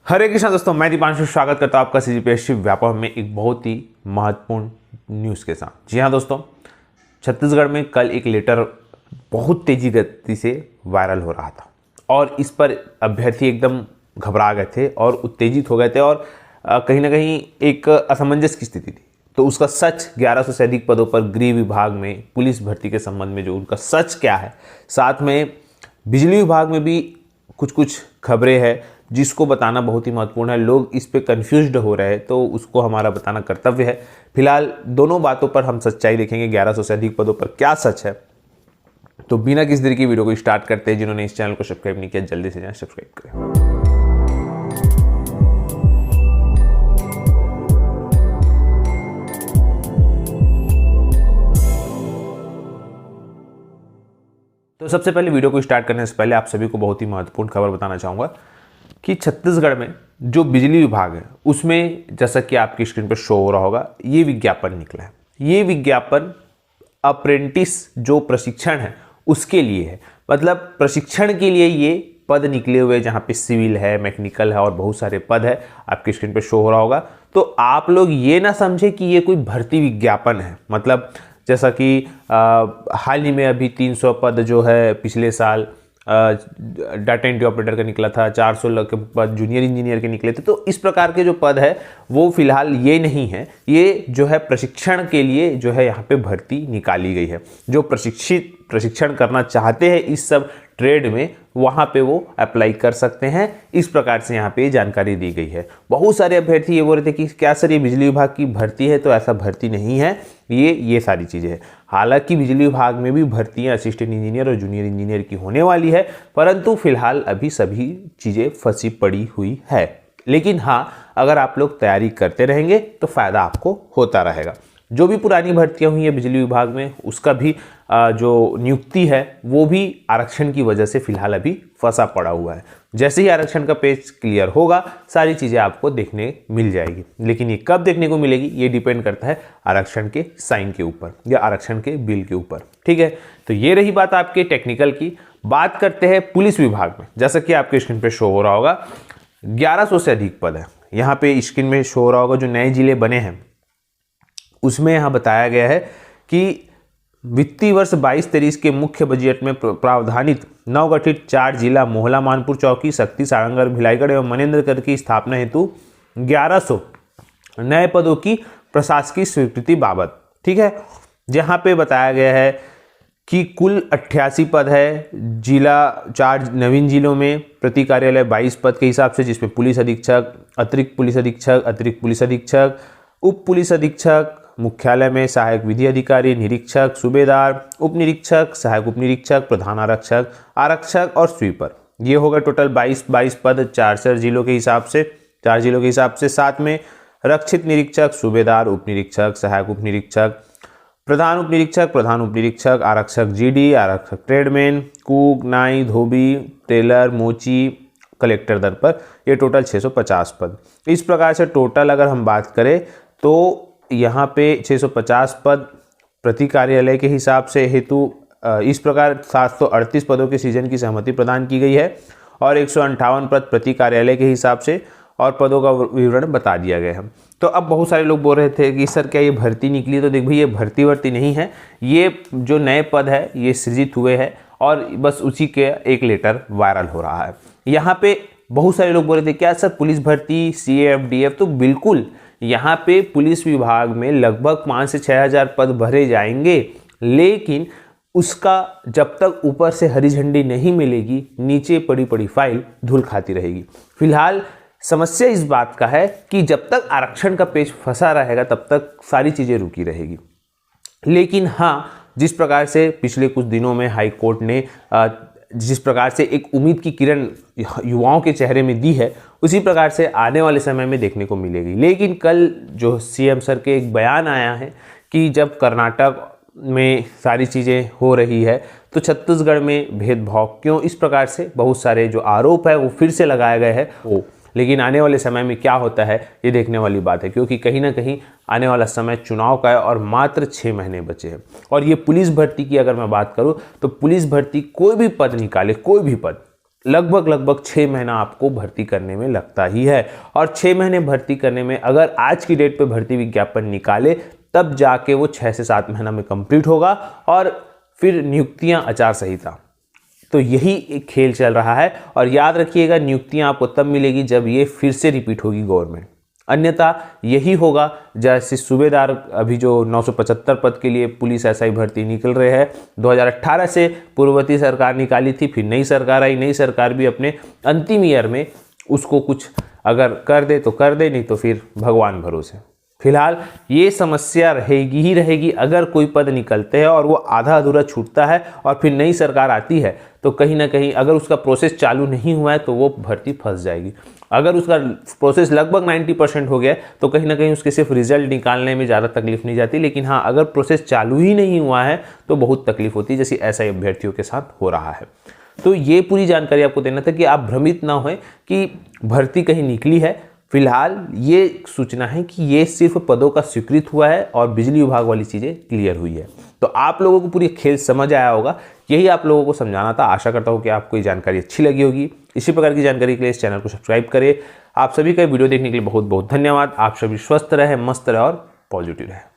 हरे कृष्णा दोस्तों, मैं दीपांशु स्वागत करता हूं आपका सीजीपीएससी व्यापक में एक बहुत ही महत्वपूर्ण न्यूज़ के साथ। जी हाँ दोस्तों, छत्तीसगढ़ में कल एक लेटर बहुत तेजी गति से वायरल हो रहा था और इस पर अभ्यर्थी एकदम घबरा गए थे और उत्तेजित हो गए थे और कहीं ना कहीं एक असमंजस की स्थिति थी। तो उसका सच 1100 से अधिक पदों पर गृह विभाग में पुलिस भर्ती के संबंध में जो उनका सच क्या है, साथ में बिजली विभाग में भी कुछ कुछ खबरें हैं जिसको बताना बहुत ही महत्वपूर्ण है। लोग इस पे कंफ्यूज्ड हो रहे हैं तो उसको हमारा बताना कर्तव्य है। फिलहाल दोनों बातों पर हम सच्चाई देखेंगे, 1100 से अधिक पदों पर क्या सच है। तो बिना किसी देरी की वीडियो को स्टार्ट करते हैं। जिन्होंने इस चैनल को सब्सक्राइब नहीं किया जल्दी से जाएं सब्सक्राइब करें। तो सबसे पहले वीडियो को स्टार्ट करने से पहले आप सभी को बहुत ही महत्वपूर्ण खबर बताना चाहूँगा कि छत्तीसगढ़ में जो बिजली विभाग है उसमें, जैसा कि आपकी स्क्रीन पर शो हो रहा होगा, ये विज्ञापन निकला है। ये विज्ञापन अप्रेंटिस जो प्रशिक्षण है उसके लिए है। मतलब प्रशिक्षण के लिए ये पद निकले हुए, जहाँ पे सिविल है, मैकेनिकल है और बहुत सारे पद है, आपकी स्क्रीन पर शो हो रहा होगा। तो आप लोग ये ना समझे कि ये कोई भर्ती विज्ञापन है। मतलब जैसा कि हाल ही में अभी 300 पद जो है पिछले साल डाटा एंट्री ऑपरेटर का निकला था, 400 के पद जूनियर इंजीनियर के निकले थे। तो इस प्रकार के जो पद है वो फिलहाल ये नहीं है। ये जो है प्रशिक्षण के लिए जो है यहाँ पे भर्ती निकाली गई है। जो प्रशिक्षण करना चाहते हैं इस सब ट्रेड में, वहाँ पे वो अप्लाई कर सकते हैं। इस प्रकार से यहाँ पे जानकारी दी गई है। बहुत सारे अभ्यर्थी ये बोल रहे थे कि क्या सर ये बिजली विभाग की भर्ती है? तो ऐसा भर्ती नहीं है, ये सारी चीज़ें हैं। हालांकि बिजली विभाग में भी भर्तियां असिस्टेंट इंजीनियर और जूनियर इंजीनियर की होने वाली है, परंतु फिलहाल अभी सभी चीज़ें फंसी पड़ी हुई है। लेकिन हाँ, अगर आप लोग तैयारी करते रहेंगे तो फ़ायदा आपको होता रहेगा। जो भी पुरानी भर्तियां हुई है बिजली विभाग में, उसका भी जो नियुक्ति है वो भी आरक्षण की वजह से फिलहाल अभी फंसा पड़ा हुआ है। जैसे ही आरक्षण का पेज क्लियर होगा सारी चीज़ें आपको देखने मिल जाएगी। लेकिन ये कब देखने को मिलेगी ये डिपेंड करता है आरक्षण के साइन के ऊपर या आरक्षण के बिल के ऊपर। ठीक है, तो ये रही बात आपके टेक्निकल की। बात करते हैं पुलिस विभाग में। जैसा कि आपके स्क्रीन पे शो हो रहा होगा, 1100 से अधिक पद है। यहाँ पे स्क्रीन में शो हो रहा होगा जो नए जिले बने हैं उसमें यहाँ बताया गया है कि वित्तीय वर्ष 22-23 के मुख्य बजट में प्रावधानित नवगठित 4 जिला मोहला, मानपुर चौकी, शक्ति, सारंगढ़, भिलाईगढ़ एवं मनेन्द्रगढ़ की स्थापना हेतु 1100 नए पदों की प्रशासकीय स्वीकृति बाबत। ठीक है, जहाँ पे बताया गया है कि कुल 88 पद है। जिला 4 नवीन जिलों में, प्रति कार्यालय 22 पद के हिसाब से, जिसमें पुलिस अधीक्षक, अतिरिक्त पुलिस अधीक्षक, अतिरिक्त पुलिस अधीक्षक, उप पुलिस अधीक्षक, मुख्यालय में सहायक विधि अधिकारी, निरीक्षक, सूबेदार, उप निरीक्षक, सहायक उप निरीक्षक, प्रधान आरक्षक, आरक्षक और स्वीपर। ये होगा टोटल 22 पद 4 जिलों के हिसाब से। साथ में रक्षित निरीक्षक, सूबेदार, उप निरीक्षक, सहायक उप निरीक्षक, प्रधान उप निरीक्षक, आरक्षक जीडी, आरक्षक ट्रेडमैन, कुक, नाई, धोबी, टेलर, मोची, कलेक्टर दर पर, ये टोटल 650 पद। इस प्रकार से टोटल अगर हम बात करें तो यहाँ पे 650 पद प्रति कार्यालय के हिसाब से हेतु इस प्रकार 738 पदों के सृजन की सहमति प्रदान की गई है और 158 पद प्रति कार्यालय के हिसाब से और पदों का विवरण बता दिया गया है। तो अब बहुत सारे लोग बोल रहे थे कि सर क्या ये भर्ती निकली? तो देख भाई, ये भर्ती नहीं है। ये जो नए पद है ये सृजित हुए हैं और बस उसी के एक लेटर वायरल हो रहा है। यहाँ पे बहुत सारे लोग बोल रहे थे क्या सर पुलिस भर्ती, CAF, DF? तो बिल्कुल, यहाँ पे पुलिस विभाग में लगभग 5 से 6 हज़ार पद भरे जाएंगे, लेकिन उसका जब तक ऊपर से हरी झंडी नहीं मिलेगी नीचे पड़ी पड़ी फाइल धूल खाती रहेगी। फिलहाल समस्या इस बात का है कि जब तक आरक्षण का पेज फंसा रहेगा तब तक सारी चीज़ें रुकी रहेगी। लेकिन हाँ, जिस प्रकार से पिछले कुछ दिनों में हाई कोर्ट ने जिस प्रकार से एक उम्मीद की किरण युवाओं के चेहरे में दी है, उसी प्रकार से आने वाले समय में देखने को मिलेगी। लेकिन कल जो CM सर के एक बयान आया है कि जब कर्नाटक में सारी चीज़ें हो रही है तो छत्तीसगढ़ में भेदभाव क्यों, इस प्रकार से बहुत सारे जो आरोप है वो फिर से लगाए गए हैं वो। लेकिन आने वाले समय में क्या होता है ये देखने वाली बात है, क्योंकि कहीं ना कहीं आने वाला समय चुनाव का है और मात्र 6 महीने बचे हैं। और ये पुलिस भर्ती की अगर मैं बात करूं तो पुलिस भर्ती कोई भी पद निकाले, कोई भी पद, लगभग 6 महीना आपको भर्ती करने में लगता ही है। और 6 महीने भर्ती करने में अगर आज की डेट पे भर्ती विज्ञापन निकाले तब जाके वो 6 से 7 महीना में कंप्लीट होगा और फिर नियुक्तियां आचार संहिता। तो यही एक खेल चल रहा है और याद रखिएगा नियुक्तियां आपको तब मिलेगी जब ये फिर से रिपीट होगी गवर्नमेंट, अन्यथा यही होगा जैसे सूबेदार अभी जो 975 पद के लिए पुलिस एसआई भर्ती निकल रहे हैं 2018 से पूर्ववर्ती सरकार निकाली थी, फिर नई सरकार आई, नई सरकार भी अपने अंतिम ईयर में उसको कुछ अगर कर दे तो कर दे, नहीं तो फिर भगवान भरोसे। फिलहाल ये समस्या रहेगी ही रहेगी। अगर कोई पद निकलते हैं और वो आधा अधूरा छूटता है और फिर नई सरकार आती है तो कहीं ना कहीं अगर उसका प्रोसेस चालू नहीं हुआ है तो वो भर्ती फंस जाएगी। अगर उसका प्रोसेस लगभग 90% हो गया तो कहीं ना कहीं उसके सिर्फ रिजल्ट निकालने में ज़्यादा तकलीफ नहीं जाती, लेकिन हाँ अगर प्रोसेस चालू ही नहीं हुआ है तो बहुत तकलीफ होती है, जैसे ऐसा अभ्यर्थियों के साथ हो रहा है। तो ये पूरी जानकारी आपको देना था कि आप भ्रमित ना हों कि भर्ती कहीं निकली है। फिलहाल ये सूचना है कि ये सिर्फ पदों का स्वीकृत हुआ है और बिजली विभाग वाली चीज़ें क्लियर हुई है। तो आप लोगों को पूरी खेल समझ आया होगा, यही आप लोगों को समझाना था। आशा करता हूँ कि आपको ये जानकारी अच्छी लगी होगी। इसी प्रकार की जानकारी के लिए इस चैनल को सब्सक्राइब करें। आप सभी का वीडियो देखने के लिए बहुत बहुत धन्यवाद। आप सभी स्वस्थ रहे, मस्त रहे और पॉजिटिव रहे।